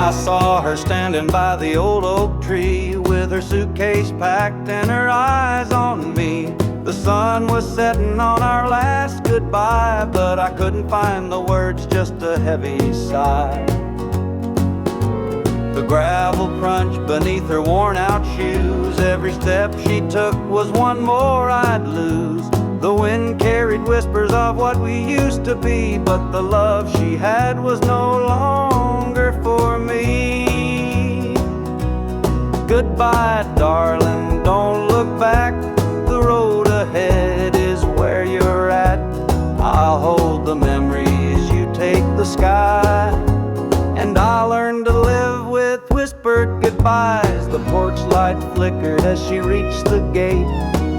I saw her standing by the old oak tree with her suitcase packed and her eyes on me. The sun was setting on our last goodbye, but I couldn't find the words, just a heavy sigh. The gravel crunched beneath her worn-out shoes. Every step she took was one more I'd lose. The wind carried whispers of what we used to be, but the love she had was no longer for me. Goodbye, darling, don't look back. The road ahead is where you're at. I'll hold the memories, you take the sky, and I'll learn to live with whispered goodbyes. The porch light flickered as she reached the gate.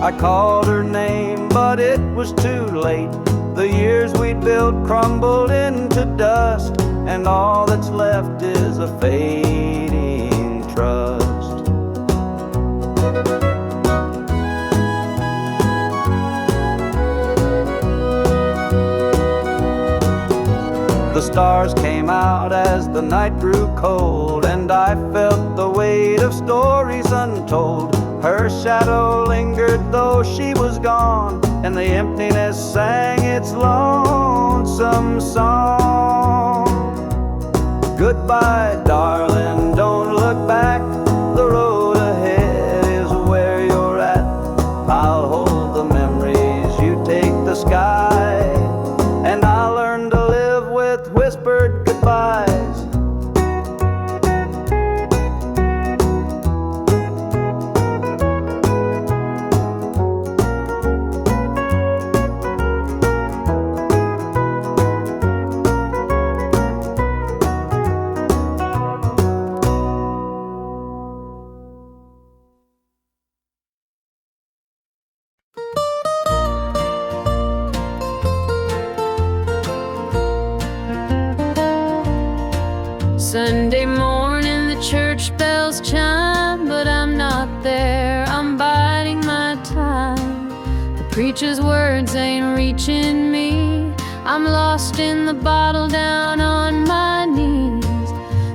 I called her name, but it was too late. The years we'd built crumbled into dust, and all that's left is a fading trust. The stars came out as the night grew cold, and I felt the weight of stories untold. Her shadow lingered though she was gone, and the emptiness sang its lonesome song. Goodbye, darling, don't look back. The road ahead is where you're at. I'll hold the memories, you take the sky, and I'll learn to live with whispered goodbyes. Sunday morning the church bells chime, but I'm not there, I'm biding my time. The preacher's words ain't reaching me, I'm lost in the bottle down on my knees.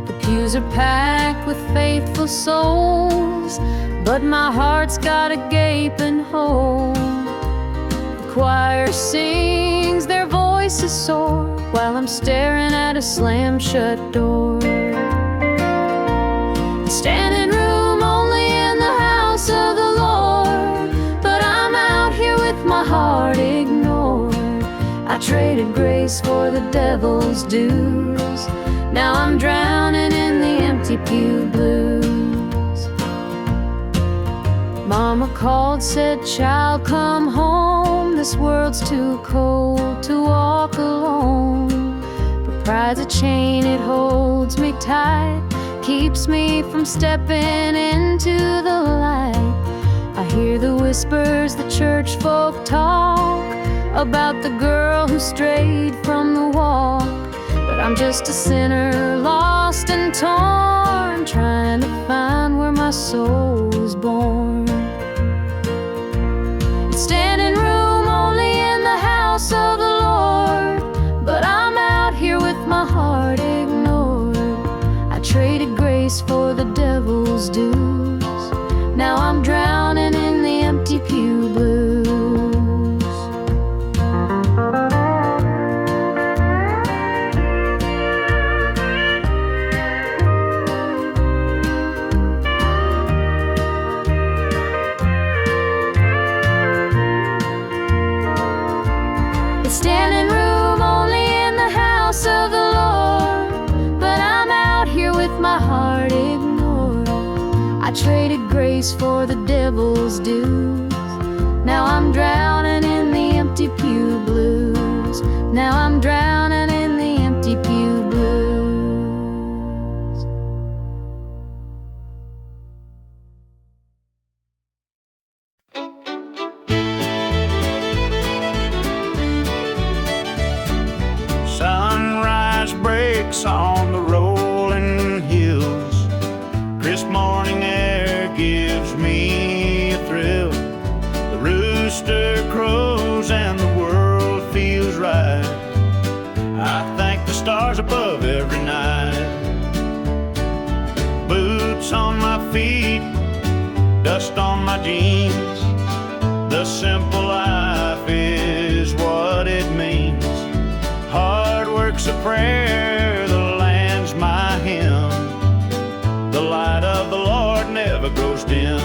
The pews are packed with faithful souls, but my heart's got a gaping hole. The choir sings, their voices soar, while I'm staring at a slam-shut door. Standing room only in the house of the Lord, but I'm out here with my heart ignored. I traded grace for the devil's dues, now I'm drowning in the empty pew blues. Mama called, said, child, come home. This world's too cold to walk alone. But pride's a chain, it holds me tight, keeps me from stepping into the light. I hear the whispers the church folk talk about the girl who strayed from the walk. But I'm just a sinner, lost and torn, trying to find where my soul was born. Standing room only in the house of the Lord, but I'm out here with my heart ignored. I traded grace for the devil's dues, now I'm drowning in the empty pew blues. Standing room only in the house of the Lord, but I'm out here with my heart ignored. I traded grace for the devil's dues, now I'm drowning in the empty pew blues. Now I'm drowning in the empty pew blues. Sunrise breaks on the rolling hills. Crisp morning air gives me a thrill. The rooster crows and the world feels right. I thank the stars above every night. feet, dust on my jeans. The simple life is what it means. Hard work's a prayer, the land's my hymn. The light of the Lord never grows dim.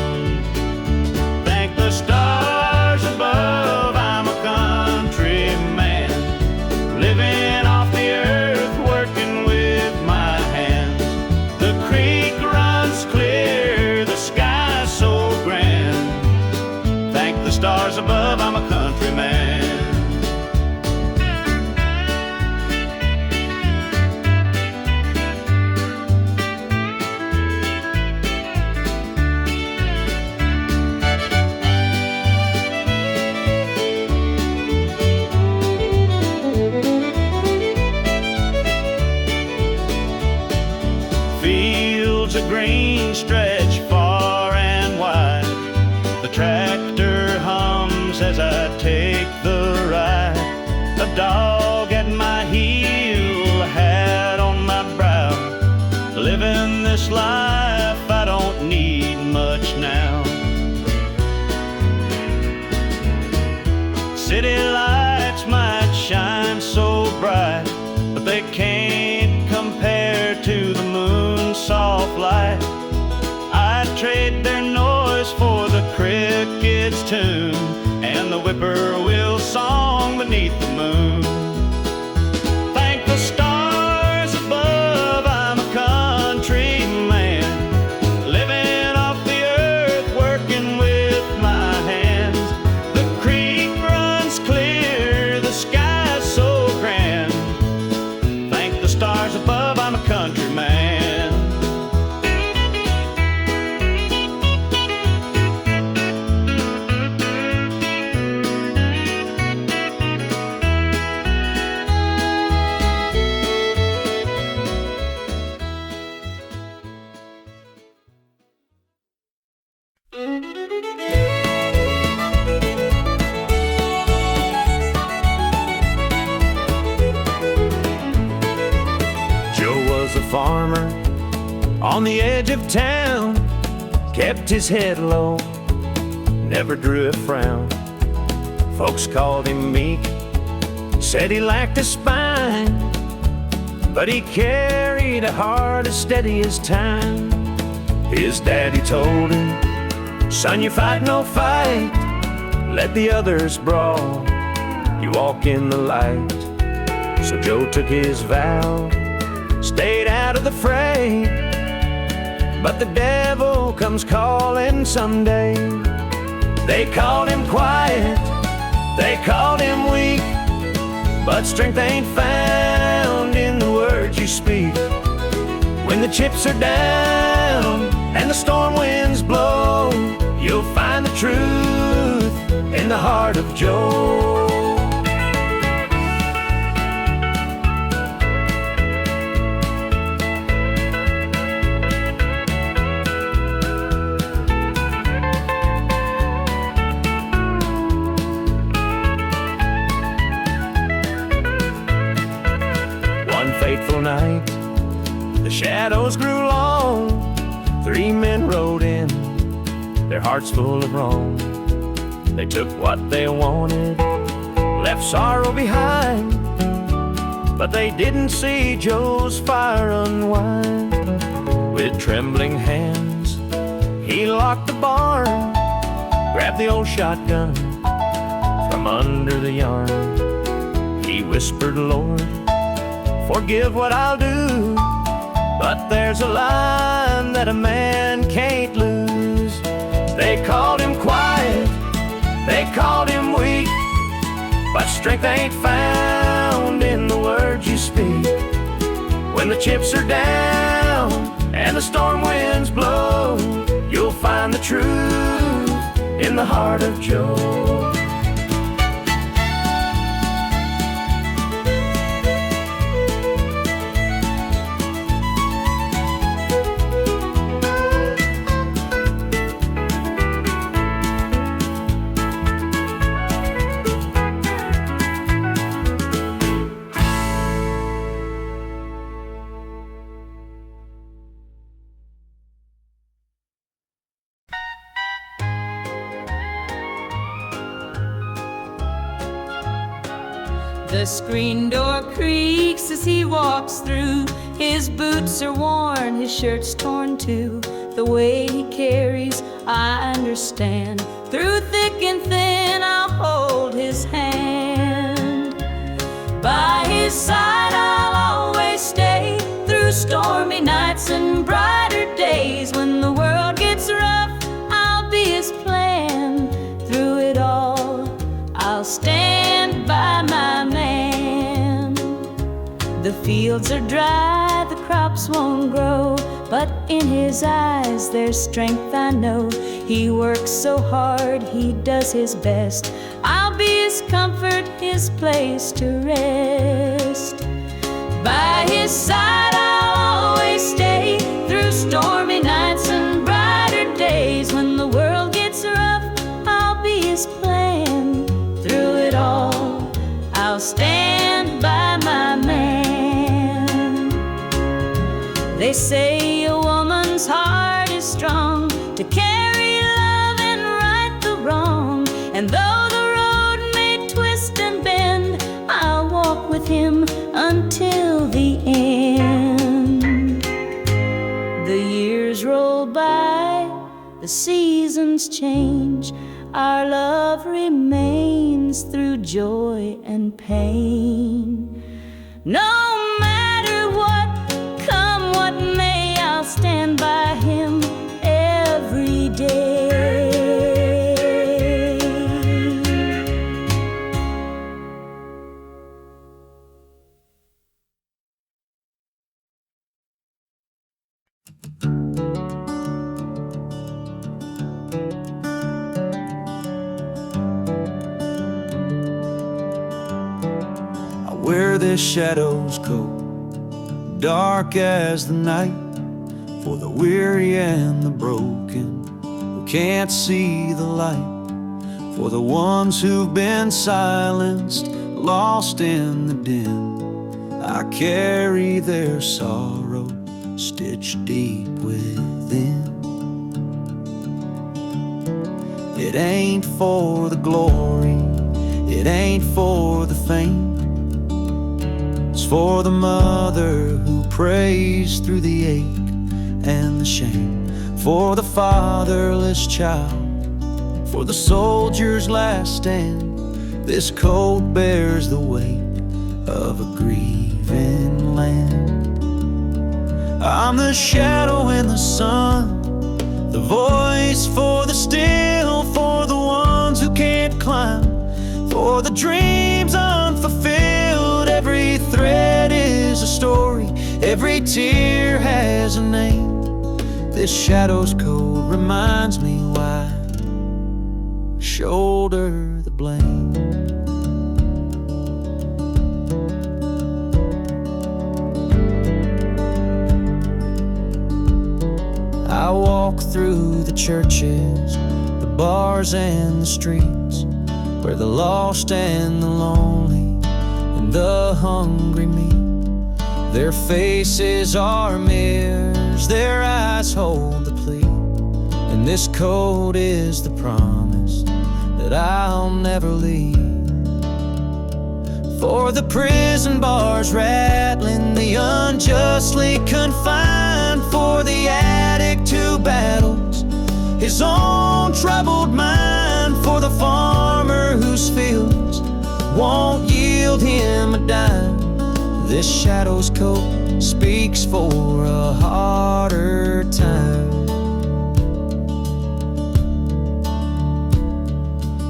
Thank the stars above, I'm a country man, living off the earth, working with my hands. The creek runs clear, the sky's so grand. Thank the stars above, I'm a country man. Fields of green stretch far and wide. The tractor hums as I take the ride. A dog at my heel, a hat on my brow. Living this life, I don't need much now. City lights might shine so bright, but they can't compare to the moon's soft light. I'd trade their noise for the cricket's tune and the whippoorwill song beneath the moon. Thank the stars above, I'm a country man, living off the earth, working with my hands. The creek runs clear, the sky's so grand. Thank the stars above, I'm a country man. Joe was a farmer on the edge of town, kept his head low, never drew a frown. Folks called him meek, said he lacked a spine, but he carried a heart as steady as time. His daddy told him, "Son, you fight no fight, let the others brawl, you walk in the light." So Joe took his vow, stayed out of the fray, but the devil comes calling someday. They called him quiet, they called him weak, but strength ain't found in the words you speak. When the chips are down and the storm winds blow, you'll find the truth in the heart of Joe. One fateful night, the shadows grew long. 3 men rode in, their hearts full of wrong. They took what they wanted, left sorrow behind, but they didn't see Joe's fire unwind. With trembling hands, he locked the barn, grabbed the old shotgun from under the yarn. He whispered, "Lord, forgive what I'll do, but there's a line that a man can't lose." They called him quiet, they called him weak, but strength ain't found in the words you speak. When the chips are down and the storm winds blow, you'll find the truth in the heart of Joe. The screen door creaks as he walks through. His boots are worn, his shirt's torn too. The way he carries, I understand. Through thick and thin, I'll hold his hand. By his side, I'll always stay. Through stormy nights and brighter days. When the world gets rough, I'll be his plan. Through it all, I'll stand by my man. The fields are dry, the crops won't grow, but in his eyes there's strength, I know. He works so hard, he does his best. I'll be his comfort, his place to rest. By his side I'll always stay. Through stormy nights and brighter days. When the world gets rough, I'll be his plan. Through it all, I'll stand by my man. They say a woman's heart is strong to carry love and right the wrong. And though the road may twist and bend, I'll walk with him until the end. The years roll by, the seasons change. Our love remains through joy and pain. No matter what, come what may, I'll stand by him every day. Wear this shadow's coat, dark as the night, for the weary and the broken who can't see the light, for the ones who've been silenced, lost in the din. I carry their sorrow stitched deep within. It ain't for the glory, it ain't for the fame. It's for the mother who prays through the ache and the shame, for the fatherless child, for the soldier's last stand. This coat bears the weight of a grieving land. I'm the shadow in the sun, the voice for the still, for the ones who can't climb, for the dreams unfulfilled. Every thread is a story, every tear has a name. This shadow's code reminds me why I shoulder the blame. I walk through the churches, the bars and the streets, where the lost and the lonely and the hungry meet. Their faces are mirrors, their eyes hold the plea, and this code is the promise that I'll never leave. For the prison bars rattling, the unjustly confined, for the addict who battles his own troubled mind, for the farmer whose fields won't yield him a dime. This shadow's coat speaks for a harder time.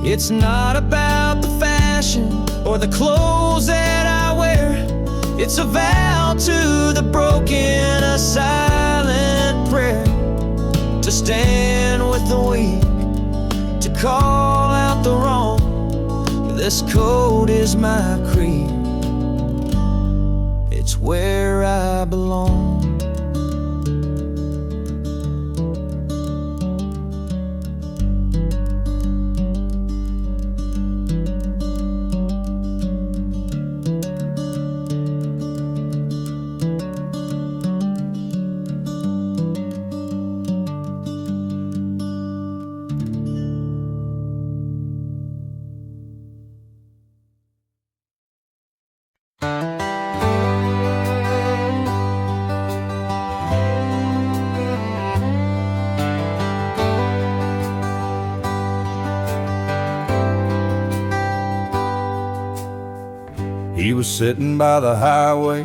It's not about the fashion or the clothes that I wear. It's a vow to the broken, a silent prayer, to stand with the weak, to call out the wrong. This code is my creed, it's where I belong. He was sitting by the highway,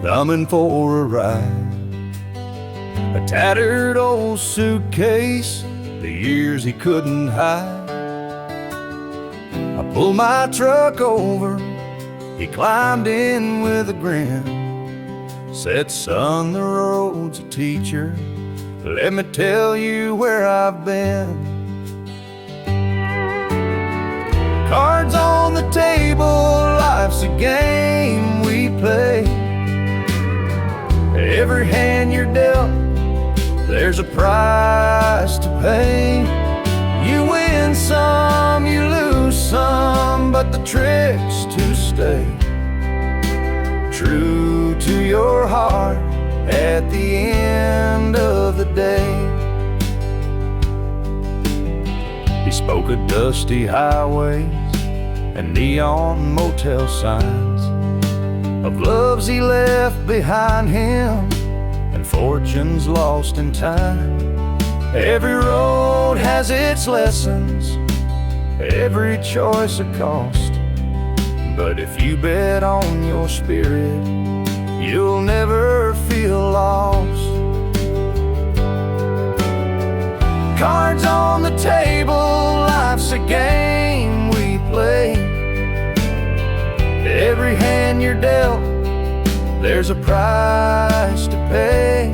thumbing for a ride. A tattered old suitcase, the years he couldn't hide. I pulled my truck over, he climbed in with a grin. Said, son, the road's a teacher, let me tell you where I've been. Cards on the table, life's a game we play. Every hand you're dealt, there's a price to pay. You win some, you lose some, but the trick's to stay true to your heart at the end of the day. He spoke of dusty highways and neon motel signs, of loves he left behind him and fortunes lost in time. Every road has its lessons, every choice a cost, but if you bet on your spirit, you'll never feel lost. Cards on the table, life's a game we play. Every hand you're dealt, there's a price to pay.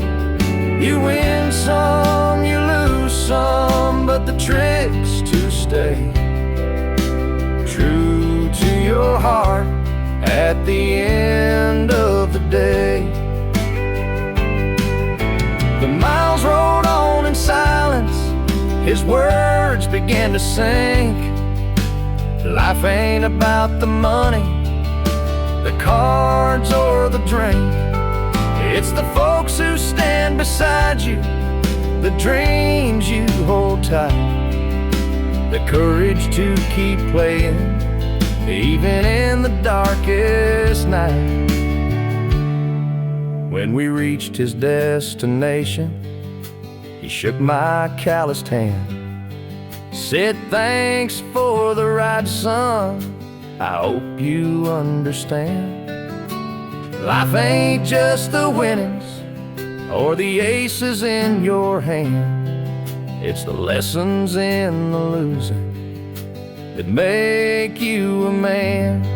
You win some, you lose some, but the trick's to stay true to your heart at the end of the day. The miles rolled on in silence, his words began to sink. Life ain't about the money, the cards or the drink. It's the folks who stand beside you, the dreams you hold tight, the courage to keep playing even in the darkest night. When we reached his destination, he shook my calloused hand, said, thanks for the ride, son, I hope you understand. Life ain't just the winnings or the aces in your hand, it's the lessons in the losing that make you a man.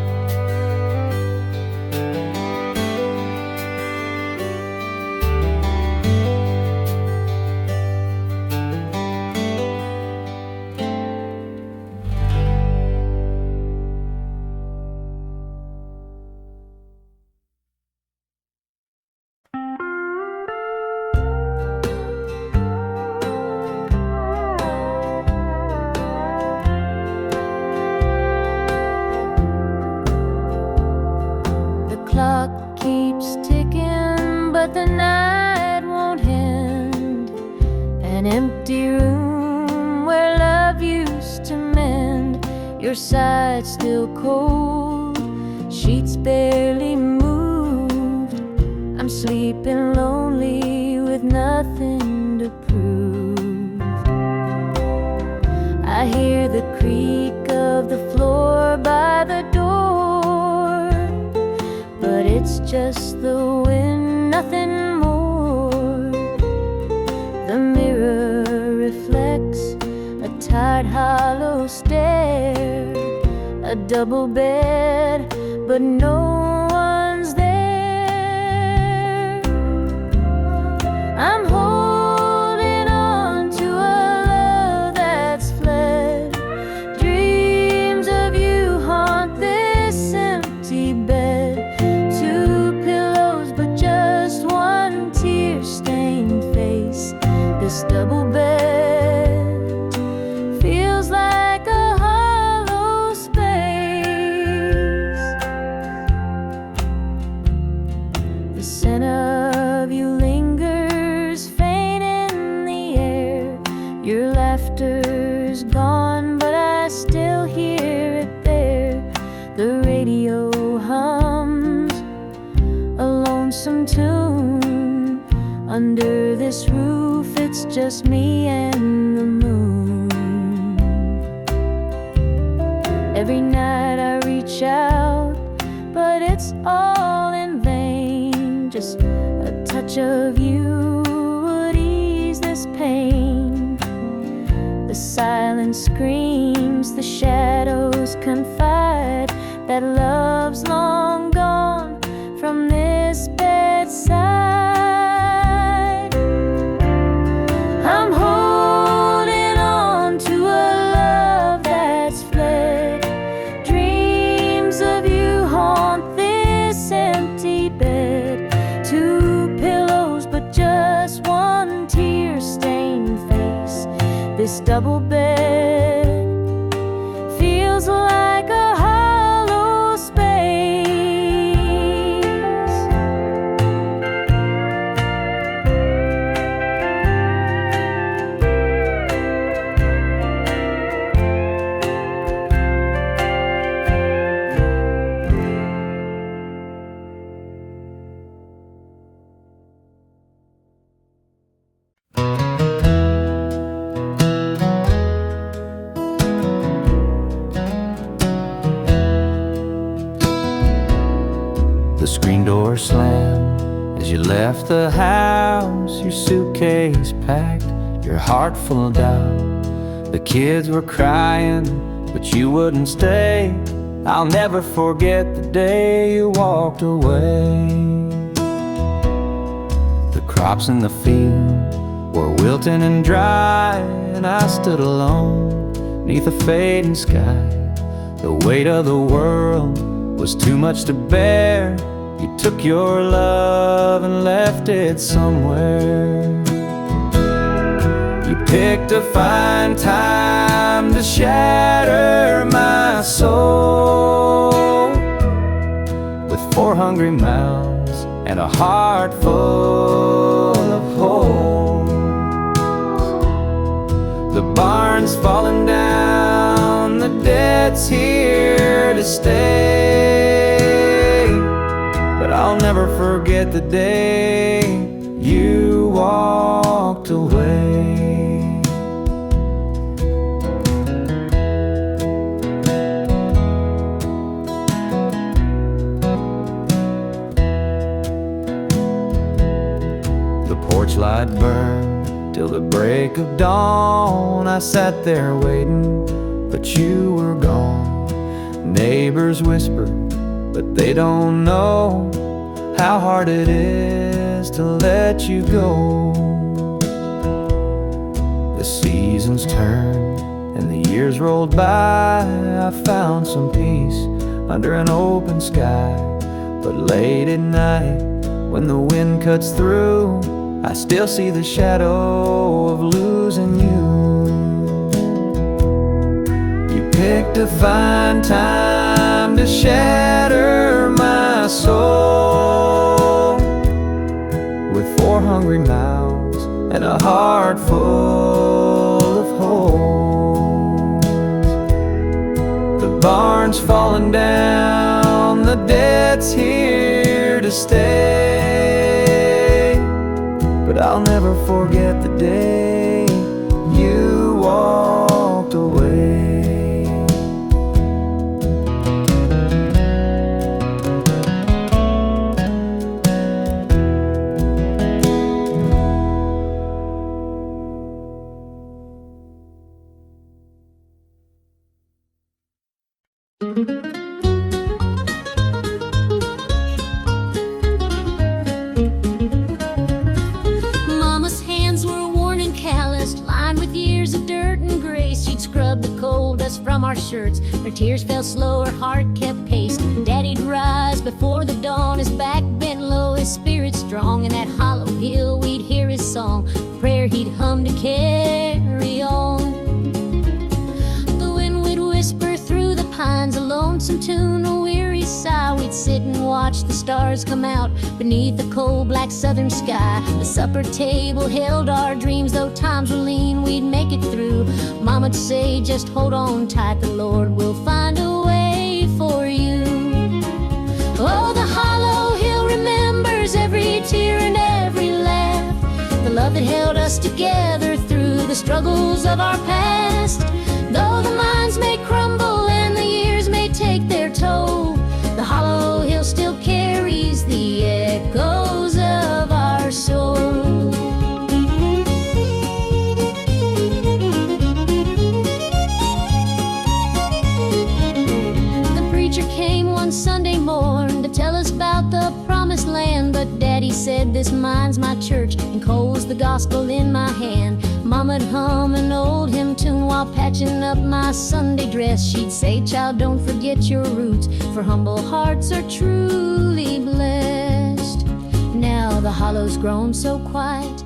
Clock keeps ticking, but the night won't end. An empty room where love used to mend. Your side still cold, sheets barely moved. I'm sleeping lonely with nothing to prove. I hear the creak of the floor by the door, but it's just the wind, nothing more. The mirror reflects a tired, hollow stare, a double bed, but no one's there. I'm holding on to a love that's fled. Dreams of you haunt this empty bed. This double bed feels like a hollow space. The scent of you lingers faint in the air. Your laughter's gone, but I still hear it there. The radio hums a lonesome tune. Under this roof, it's just me and the moon. Every night I reach out all in vain. Just a touch of you would ease this pain. The silence screams, the shadows confide that love's long gone from this bedside. I'm holding on to a love that's fled. Dreams of you haunt this empty bed. Two pillows but just one tear-stained face. This double bed feels like a hollow space. The screen door slammed as you left the house, your suitcase packed, your heart full of doubt. The kids were crying, but you wouldn't stay. I'll never forget the day you walked away. The crops in the field were wilting and dry, and I stood alone neath a fading sky. The weight of the world was too much to bear. You took your love and left it somewhere. You picked a fine time to shatter my soul with 4 hungry mouths and a heart full of holes. The barn's falling down, the debt's here to stay, but I'll never forget the day you walked away. The porch light burned till the break of dawn. I sat there waiting, but you were gone. Neighbors whispered, but they don't know how hard it is to let you go. The seasons turned and the years rolled by. I found some peace under an open sky. But late at night, when the wind cuts through, I still see the shadow of losing you. You picked a fine time to shatter my soul with 4 hungry mouths and a heart full of holes. The barn's falling down, the debt's here to stay, but I'll never forget the day you walked away. Mama's hands were worn and calloused, lined with years of dirt and grace. She'd scrub the coal dust from our shirts. Her tears fell slow, her heart kept pace. Daddy'd rise before the dawn, his back bent low, his spirit strong. In that hollow hill we'd hear his song, a prayer he'd hum to carry on. The wind would whisper through the pines, a lonesome tune, a weary sigh. We'd sit and watch the stars come out beneath the cold black southern sky. The supper table held our dreams, though times were lean, we'd make it through. Mama'd say, just hold on tight, the Lord will find a way for you. Oh, the hollow hill remembers every tear and every laugh, the love that held us together through the struggles of our past. Though the minds may crumble and the years may take their toll, the hollow hill still cares. said, "This mine's my church," and coals the gospel in my hand. Mama'd hum an old hymn tune while patching up my Sunday dress. She'd say, "Child, don't forget your roots, for humble hearts are truly blessed." Now the hollow's grown so quiet,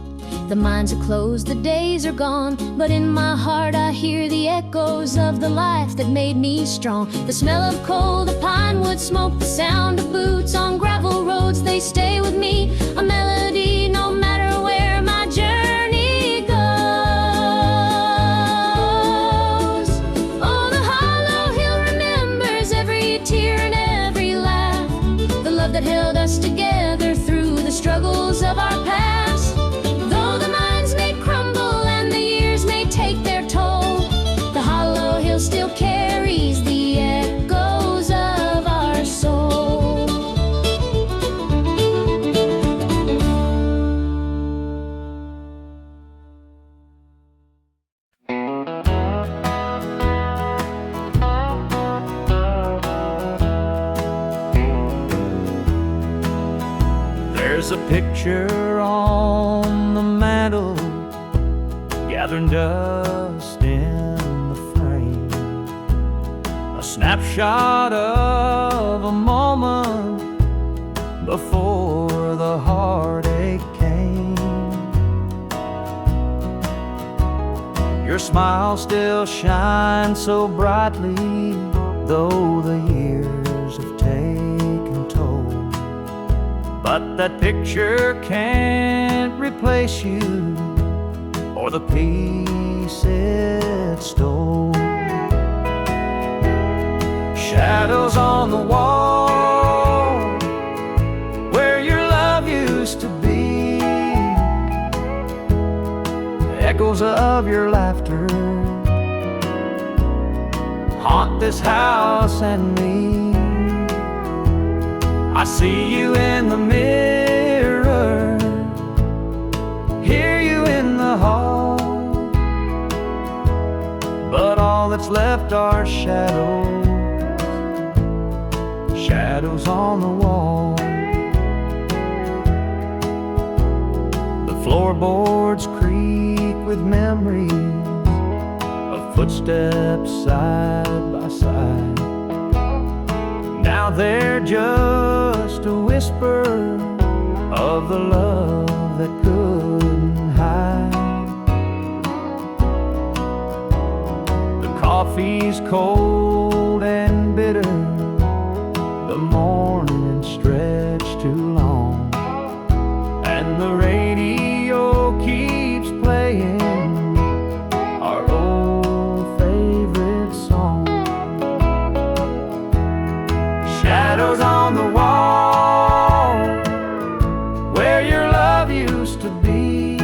the mines are closed, the days are gone, but in my heart I hear the echoes of the life that made me strong. The smell of coal, the pine wood smoke, the sound of boots on gravel roads, they stay with me, a melody no matter where my journey goes. Oh, the hollow hill remembers every tear and every laugh, the love that held us together through the struggles of our past. Still carries the echoes of our soul. There's a picture on the mantle, gathering dust in a snapshot of a moment before the heartache came. Your smile still shines so brightly, though the years have taken toll. But that picture can't replace you or the peace it stole. Shadows on the wall where your love used to be, echoes of your laughter haunt this house and me. I see you in the mirror, hear you in the hall, but all that's left are shadows. Shadows on the wall. The floorboards creak with memories of footsteps side by side. Now they're just a whisper of the love that couldn't hide. The coffee's cold and bitter, the morning stretched too long, and the radio keeps playing our old favorite song. Shadows on the wall where your love used to be,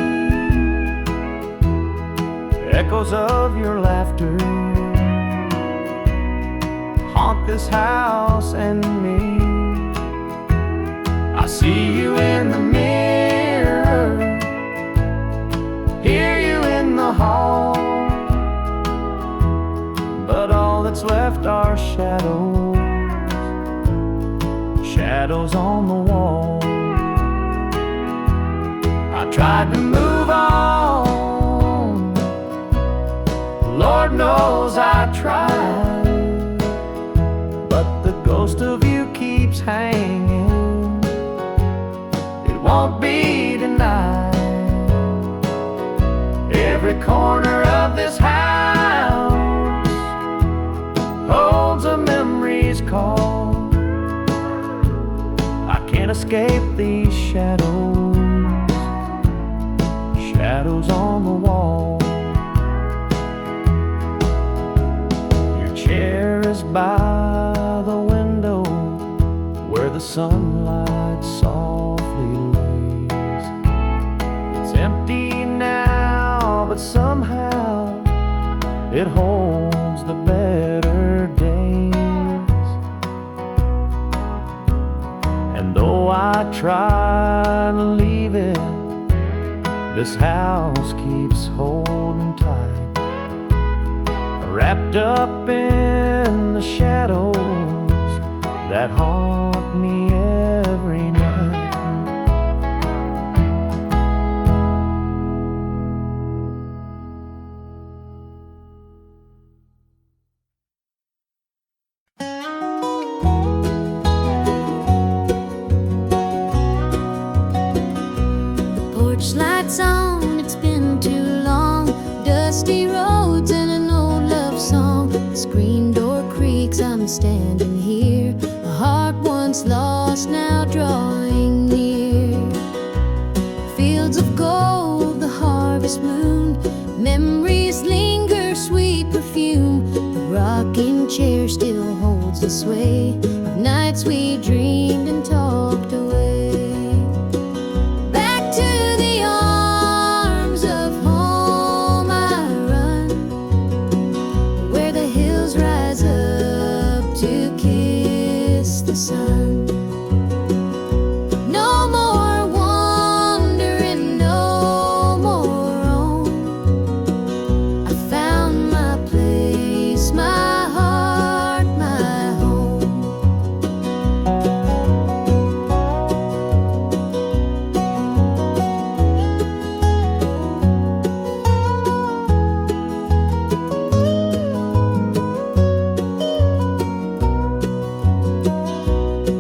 echoes of your laughter haunt this house and me. I see you in the mirror, hear you in the hall, but all that's left are shadows. Shadows on the wall. I tried to move on, Lord knows I tried, but the ghost of you keeps hanging, it won't be denied. Every corner of this house holds a memory's call. I can't escape these shadows, shadows on the wall. Your chair is by the window where the sunlight softly lays. It's empty now, but somehow it holds the better days. And though I try to leave it, this house keeps holding tight, wrapped up in the shadows that haunt me every night. weeks I'm standing here, a heart once lost now drawing near. Fields of gold, the harvest moon, memories linger, sweet perfume. The rocking chair still holds the sway of nights we dreamed and talked away. Back to the arms of home I run, where the hills rise up to kiss the sun. No more wandering, no more roam. I found my place, my heart, my home.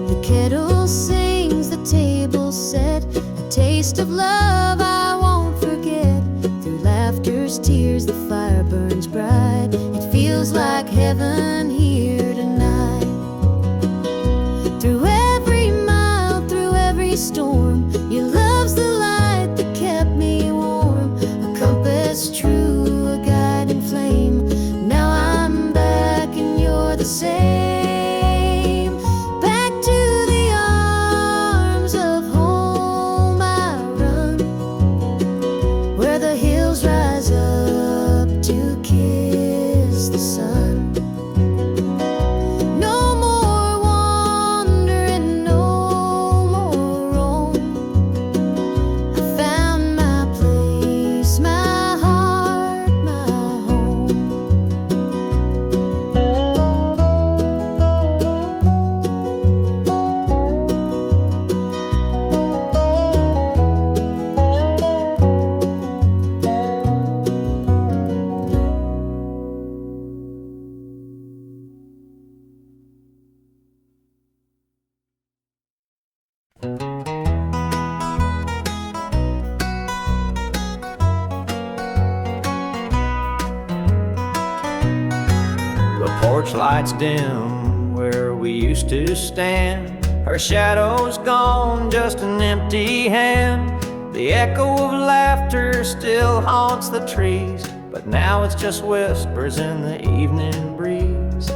The kettle sings, the table set, a taste of love I won't forget. Through laughter's tears, the fire burns bright. It feels like heaven here tonight. Through every mile, through every storm, your love's the light that kept me warm. A compass true, a guiding flame. Now I'm back and you're the same. Back to the arms of home I run, where the hills rise up to kiss the sun. No more wandering, no more roam. I found my place, my heart, my home. The porch lights dim where we used to stand. Her shadow's gone, just an empty hand. The echo of laughter still haunts the trees, but now it's just whispers in the evening breeze.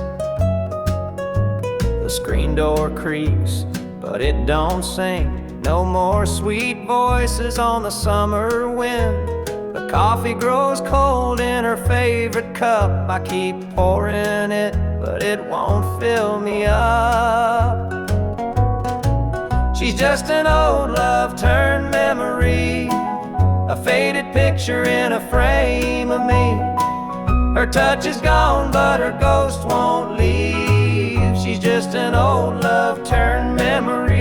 The screen door creaks, but it don't sing. No more sweet voices on the summer wind. The coffee grows cold in her favorite cup. I keep pouring it, but it won't fill me up. She's just an old love turned memory, a faded picture in a frame of me. Her touch is gone, but her ghost won't leave. She's just an old love turned memory.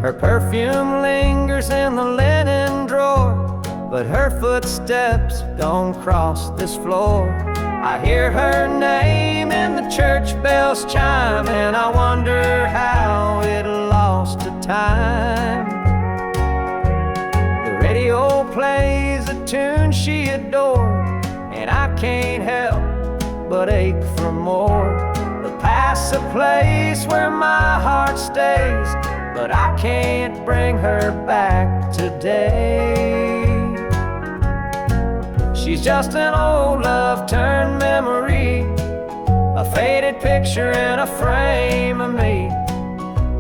Her perfume lingers in the linen drawer, but her footsteps don't cross this floor. I hear her name in the church bells chime, and I wonder how it lost to time. The radio plays a tune she adored, and I can't help but ache for more. The past's a place where my heart stays, but I can't bring her back today. She's just an old love turned memory, a faded picture in a frame of me.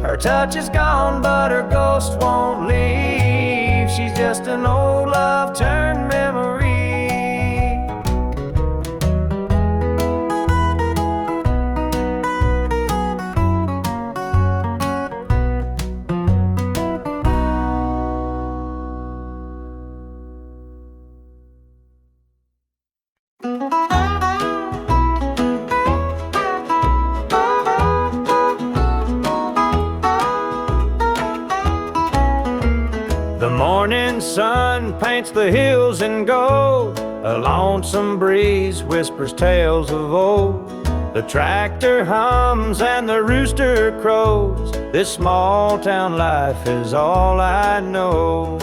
Her touch is gone, but her ghost won't leave. She's just an old love turned memory. The morning sun paints the hills in gold. A lonesome breeze whispers tales of old. The tractor hums and the rooster crows This small town life is all I know.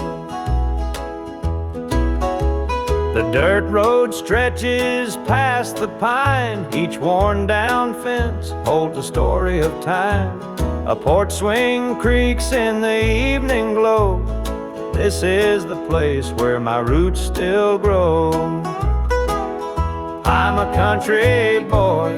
The dirt road stretches past the pine. Each worn down fence holds a story of time. A porch swing creaks in the evening glow. This is the place where my roots still grow. I'm a country boy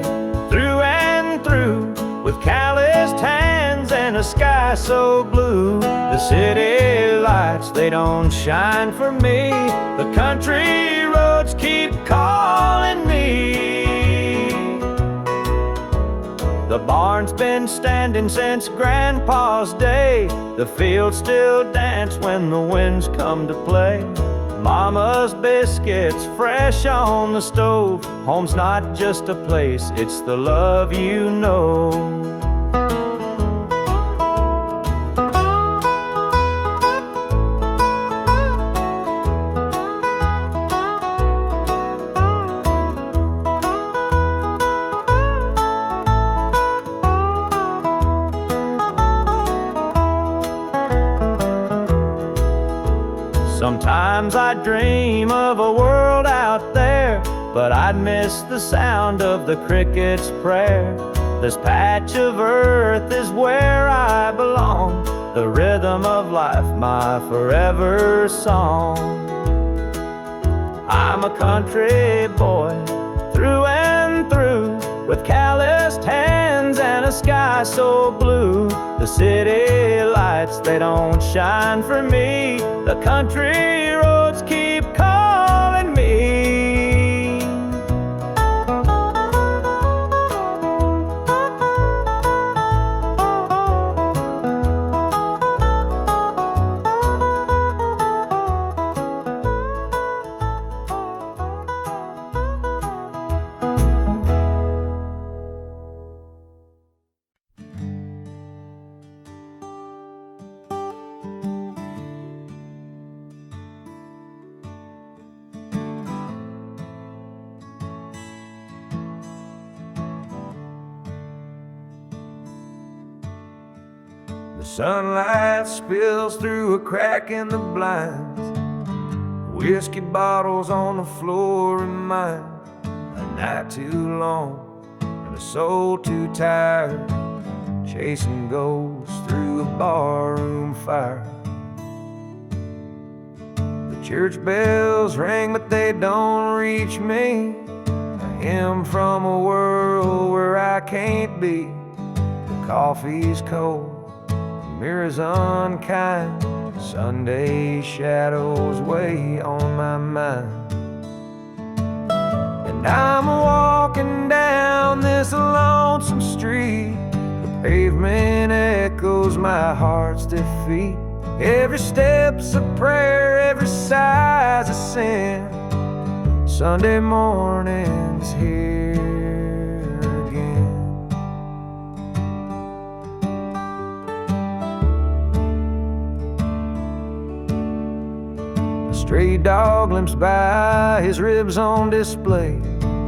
through and through, with calloused hands and a sky so blue. The city lights, they don't shine for me. The country roads keep calling me. The barn's been standing since Grandpa's day. The fields still dance when the winds come to play. Mama's biscuits fresh on the stove. Home's not just a place, it's the love you know. Sometimes I dream of a world out there, but I'd miss the sound of the cricket's prayer. This patch of earth is where I belong, the rhythm of life, my forever song. I'm a country boy through and through, with calloused hands and a sky so blue. The city lights, they don't shine for me. The country roads keep calling me. The sunlight spills through a crack in the blinds. Whiskey bottles on the floor remind a night too long and a soul too tired, chasing ghosts through a barroom fire. The church bells ring, but they don't reach me. A hymn from a world where I can't be. The coffee's cold, mirrors unkind, Sunday shadows weigh on my mind. And I'm walking down this lonesome street. The pavement echoes my heart's defeat. Every step's a prayer, every sigh's a sin. Sunday morning's here again. Stray dog limps by, his ribs on display.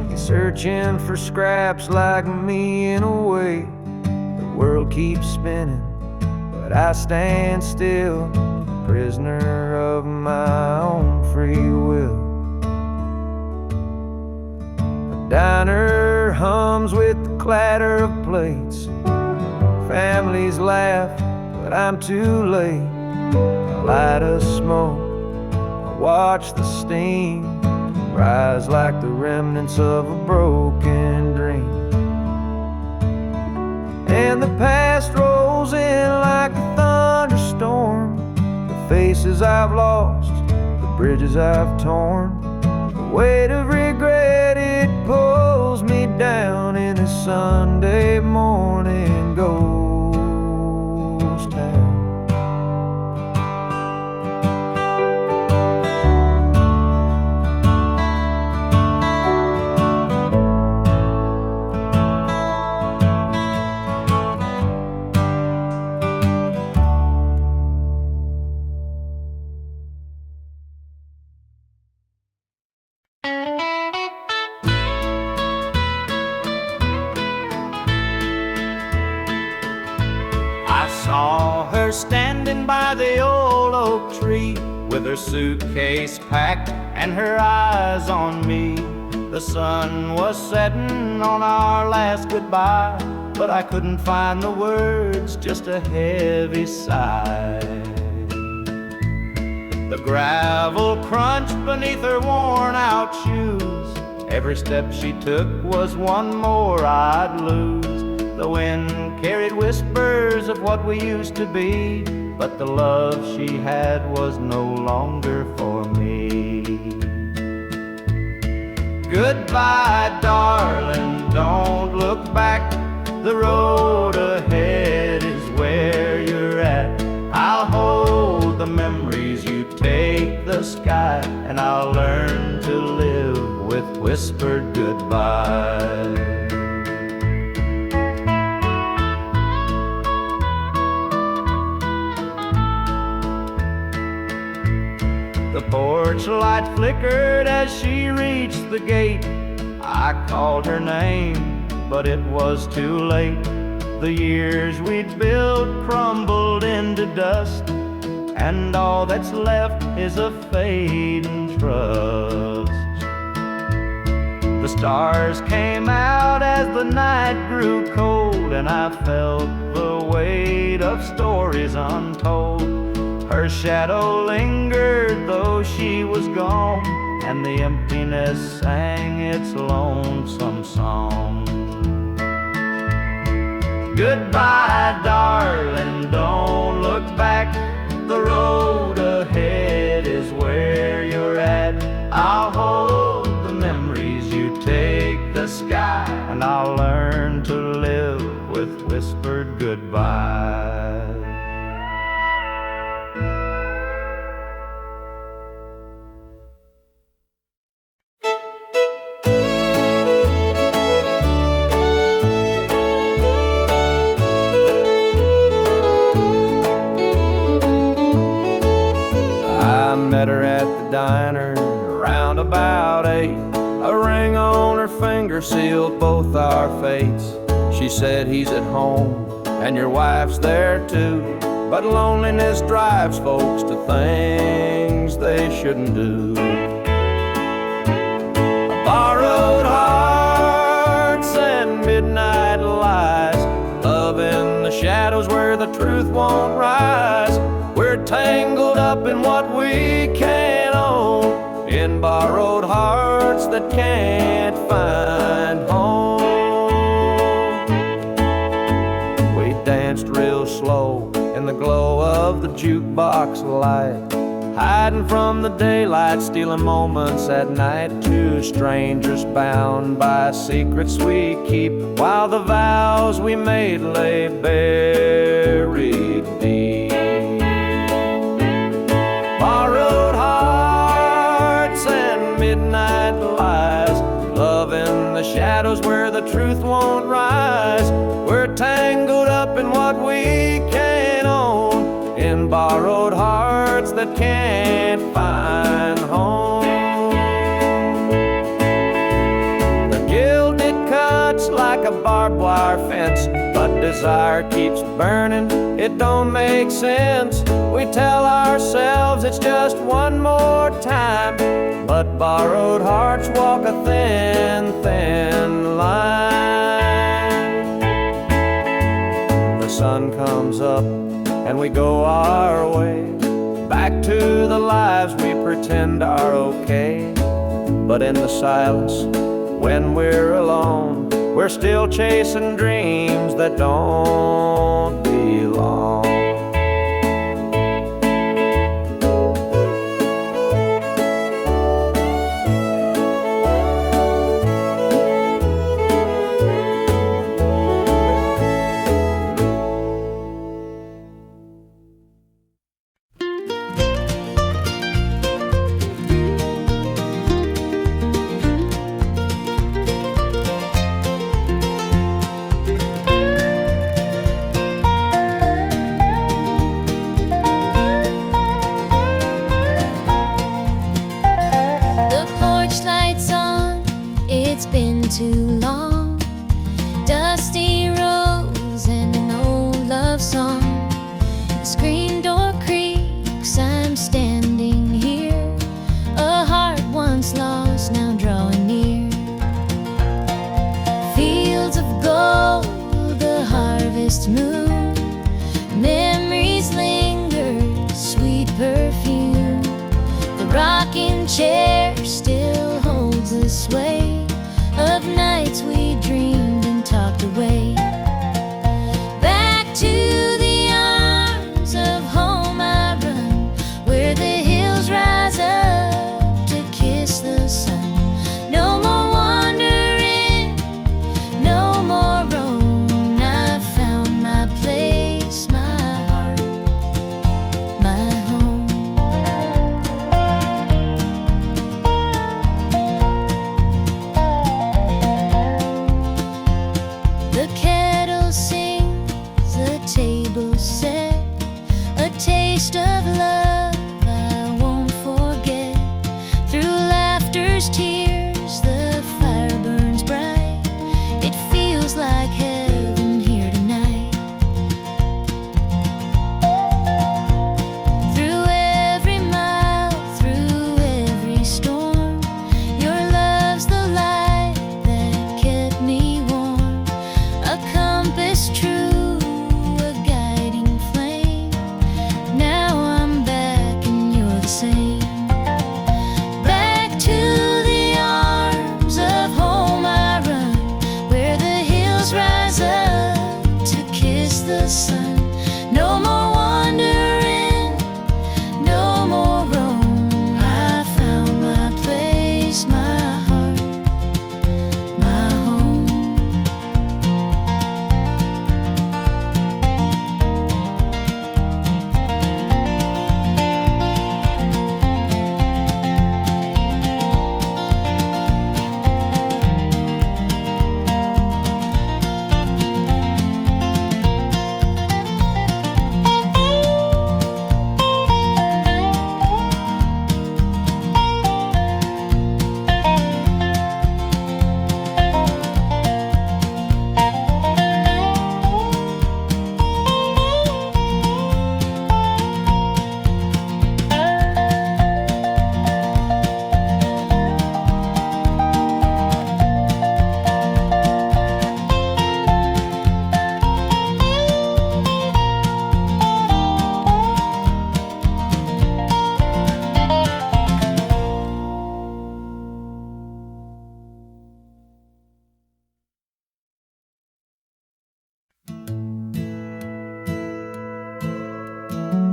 He's searching for scraps like me in a way. The world keeps spinning, but I stand still, prisoner of my own free will. The diner hums with the clatter of plates. Families laugh, but I'm too late. I light a smoke, watch the steam rise like the remnants of a broken dream. And the past rolls in like a thunderstorm. The faces I've lost, the bridges I've torn. The weight of regret, it pulls me down in a Sunday morning ghost town. saw her standing by the old oak tree, with her suitcase packed and her eyes on me. The sun was setting on our last goodbye, but I couldn't find the words, just a heavy sigh. The gravel crunched beneath her worn-out shoes. Every step she took was one more I'd lose. The wind carried whispers of what we used to be, but the love she had was no longer for me. Goodbye, darling, don't look back. The road ahead is where you're at. I'll hold the memories, you take the sky, and I'll learn to live with whispered goodbye. The porch light flickered as she reached the gate. I called her name, but it was too late. The years we'd built crumbled into dust, and all that's left is a fading trust. The stars came out as the night grew cold, and I felt the weight of stories untold. Her shadow lingered though she was gone, and the emptiness sang its lonesome song. Goodbye, darling, don't look back. The road ahead is where you're at. I'll hold the memories, you take the sky, and I'll learn to live with whispered goodbye. Met her at the diner around about 8. A ring on her finger sealed both our fates. She said, he's at home and your wife's there too, but loneliness drives folks to things they shouldn't do. Borrowed hearts and midnight lies, love in the shadows where the truth won't rise. We're tangled up in what we can't own, in borrowed hearts that can't find home. We danced real slow in the glow of the jukebox light, hiding from the daylight, stealing moments at night. Two strangers bound by secrets we keep, while the vows we made lay buried deep. Borrowed hearts and midnight lies, love in the shadows where the truth won't rise. We're tangled up in what we can't own, in borrowed hearts that can't find home. The gilded cuts like a barbed wire fence, but desire keeps burning, it don't make sense. We tell ourselves it's just one more time, but borrowed hearts walk a thin, thin line. The sun comes up and we go our way, back to the lives we pretend are okay. But in the silence, when we're alone, we're still chasing dreams that don't belong. Too long, dusty rose and an old love song. The rocking chair still holds the sway of nights we dreamed and talked away. Back to the arms of home I run, where the hills rise up to kiss the sun. No more wandering, no more roam. I found my place, my heart, my home. The kettle sings, the table set, a taste of love I won't forget. Through laughter's tears, the fire burns bright. It feels like heaven here tonight. Through every mile, through every storm, your love's the light that kept me warm. A compass true, a guiding flame. Now I'm back and you're the same. Back to the arms of home I run, where the hills rise up to kiss the sun. No more wandering, no more roam. I found my place, my heart, my home.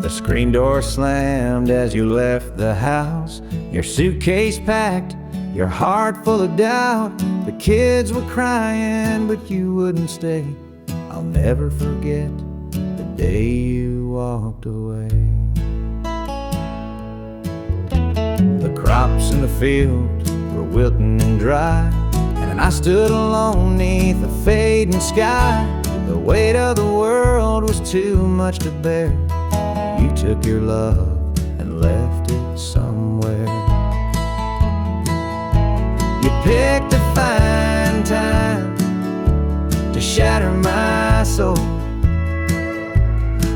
The screen door slammed as you left the house, your suitcase packed, your heart full of doubt. The kids were crying, but you wouldn't stay. I'll never forget the day you walked away. The crops in the field were wilting and dry, and I stood alone neath the fading sky. The weight of the world was too much to bear. You took your love and left it somewhere. You picked a fine time to shatter my soul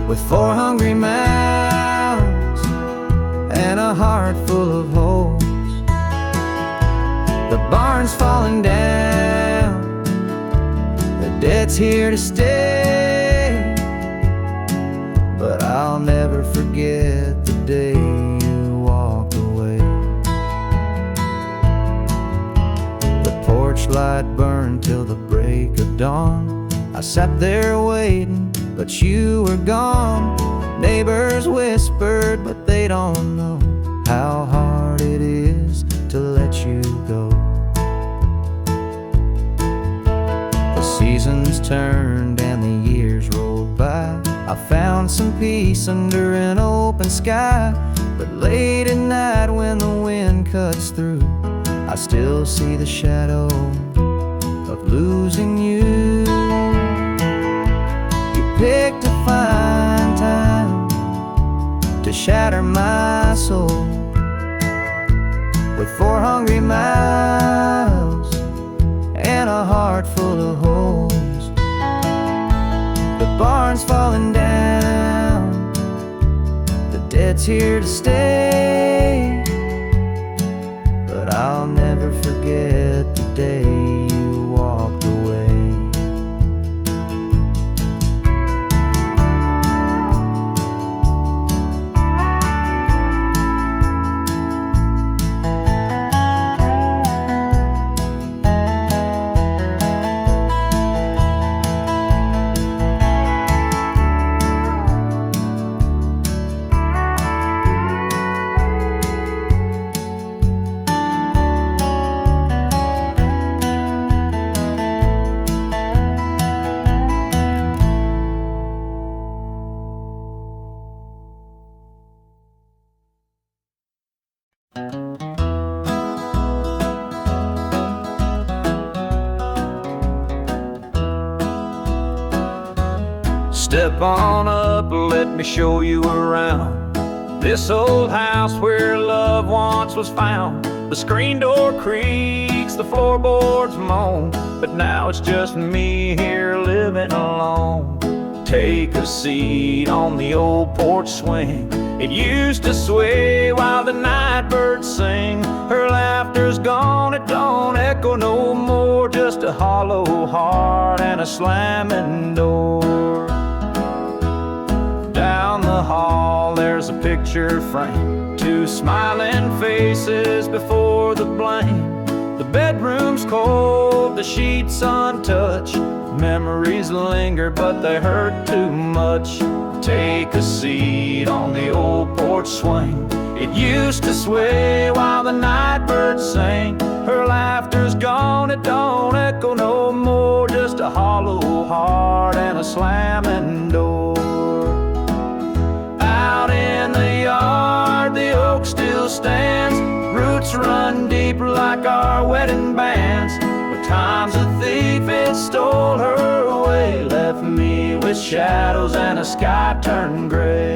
with 4 hungry mouths and a heart full of holes. The barn's falling down, the debt's here to stay, but I'll never forget the day you walked away. The porch light burned till the break of dawn. I sat there waiting, but you were gone. Neighbors whispered, but they don't know how hard it is to let you go. The seasons turned and the years rolled by. I found some peace under an open sky, but late at night when the wind cuts through, I still see the shadow of losing you. You picked a fine time to shatter my soul with 4 hungry mouths and a heart full of holes. The barn's falling down, the debt's here to stay, but I'll never forget the day you walked away. Step on up, let me show you around this old house where love once was found. The screen door creaks, the floorboards moan, but now it's just me here living alone. Take a seat on the old porch swing. It used to sway while the night birds sing. Her laughter's gone, it don't echo no more, just a hollow heart and a slamming door. Down the hall there's a picture frame, two smiling faces before the blame. The bedroom's cold, the sheets untouched. Memories linger but they hurt too much. Take a seat on the old porch swing. It used to sway while the night birds sang. Her laughter's gone, it don't echo no more, just a hollow heart and a slamming door. Out in the yard, the oak still stands. Roots run deep like our wedding bands. But time's a thief, it stole her away, left me with shadows and a sky turned gray.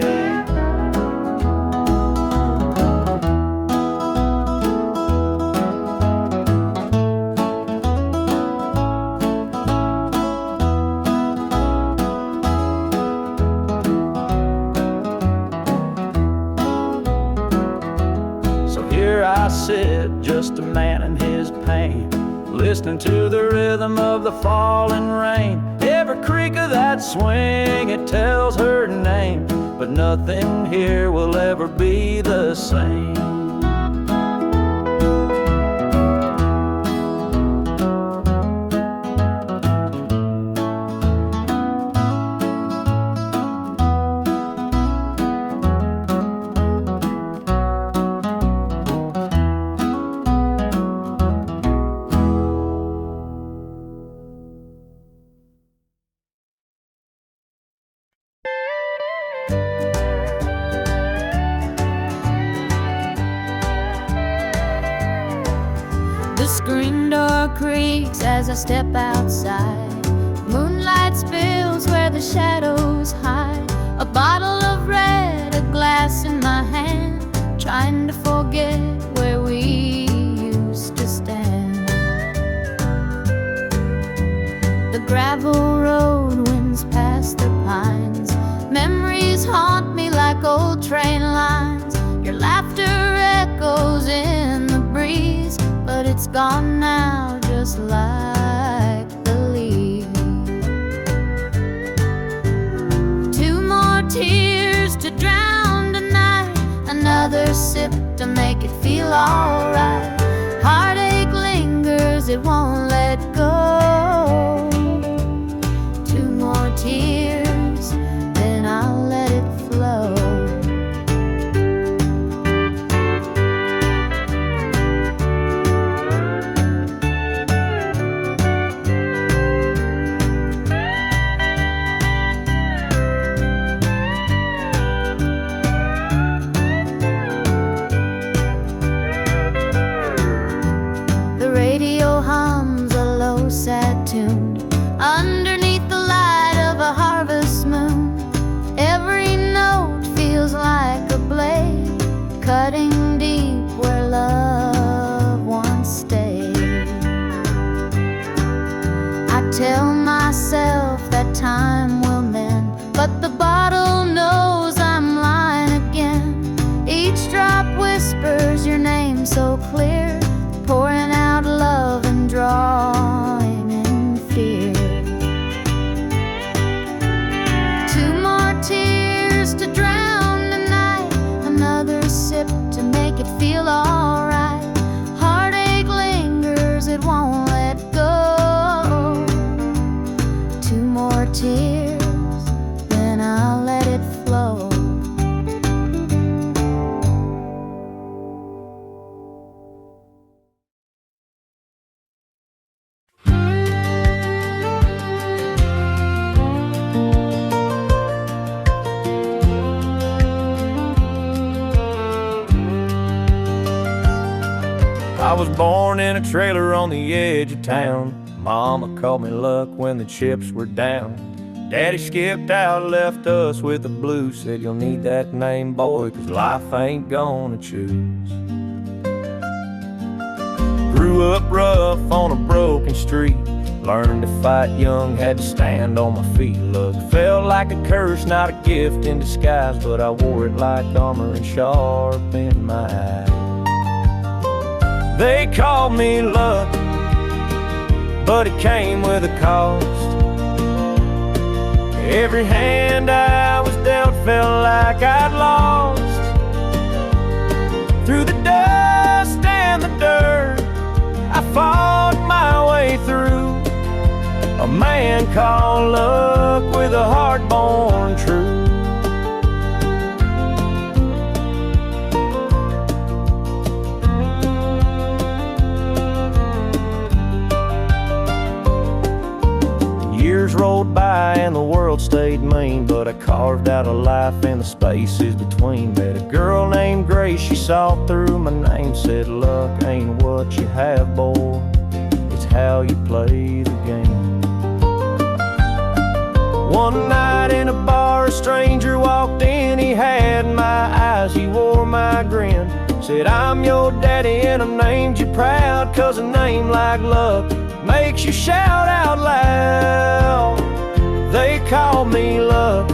I sit, just a man in his pain, listening to the rhythm of the falling rain. Every creak of that swing, it tells her name, but nothing here will ever be the same. The screen door creaks as I step outside. Moonlight spills where the shadows hide. A bottle of red, a glass in my hand, trying to forget where we used to stand. The gravel road winds past the pines. Memories haunt me like old train lines. Your laughter echoes in the breeze, but it's gone now, just like the leaves. Two more tears to drown tonight, another sip to make it feel alright. Heartache lingers, it won't let go. Two more tears, then I'll let it flow. Sad tune underneath the light of a harvest moon. Every note feels like a blade, cutting deep where love once stayed. I tell myself that time will mend, but the bottle knows I'm lying again. Each drop whispers your name so clear, pouring out love and drawing in fear. Two more tears to drown the night, another sip to make it feel alright. Heartache lingers, it won't let go. Two more tears, then I'll let it flow. was born in a trailer on the edge of town. Mama called me luck when the chips were down. Daddy skipped out, left us with the blues. Said you'll need that name, boy, 'cause life ain't gonna choose. Grew up rough on a broken street. Learned to fight young, had to stand on my feet. Look, felt like a curse, not a gift in disguise, but I wore it like armor and sharp in my eye. They called me luck, but it came with a cost. Every hand I was dealt felt like I'd lost. Through the dust and the dirt, I fought my way through. A man called luck with a heart born true. Years rolled by and the world stayed mean, but I carved out a life in the spaces between. Met a girl named Grace, she saw through my name. Said luck ain't what you have, boy, it's how you play the game. One night in a bar, a stranger walked in. He had my eyes, he wore my grin. Said, I'm your daddy and I named you proud, 'cause a name like luck makes you shout out loud. They called me luck,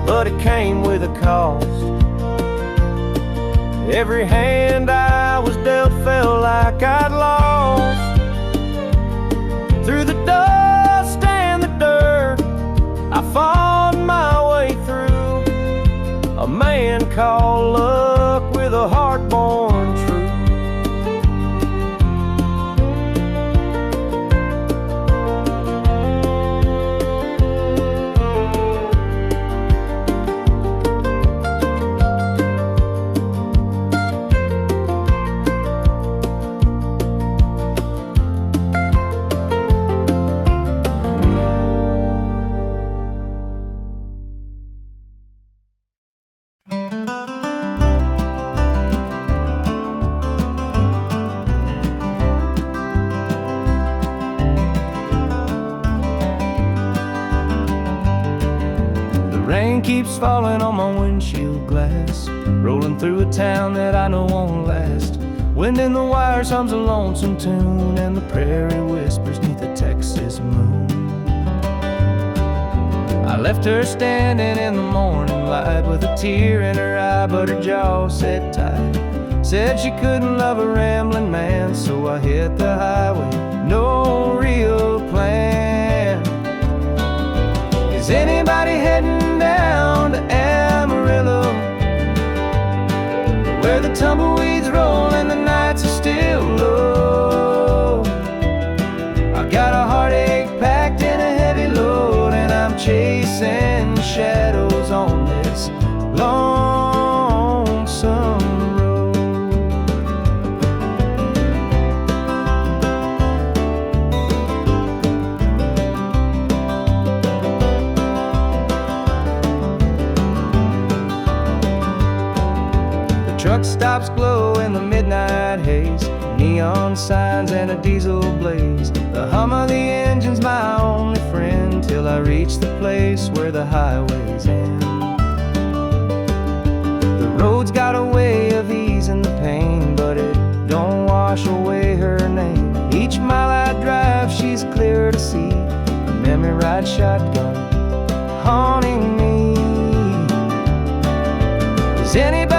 but it came with a cost. Every hand I was dealt felt like I'd lost. Through the dust and the dirt, I fought my way through. A man called luck with a heart born true. Keeps falling on my windshield glass, rolling through a town that I know won't last. Wind in the wires hums a lonesome tune, and the prairie whispers neath the Texas moon. I left her standing in the morning light with a tear in her eye, but her jaw set tight. Said she couldn't love a rambling man, so I hit the highway, no real plan. Is anybody heading down to Amarillo, where the tumbleweeds roll and the nights are still low? I got a heartache packed in a heavy load, and I'm chasing shadows on this lonesome road. Truck stops glow in the midnight haze, neon signs and a diesel blaze. The hum of the engine's my only friend, till I reach the place where the highways end. The road's got a way of easing the pain, but it don't wash away her name. Each mile I drive, she's clear to see, a memory ride shotgun haunting me. Is anybody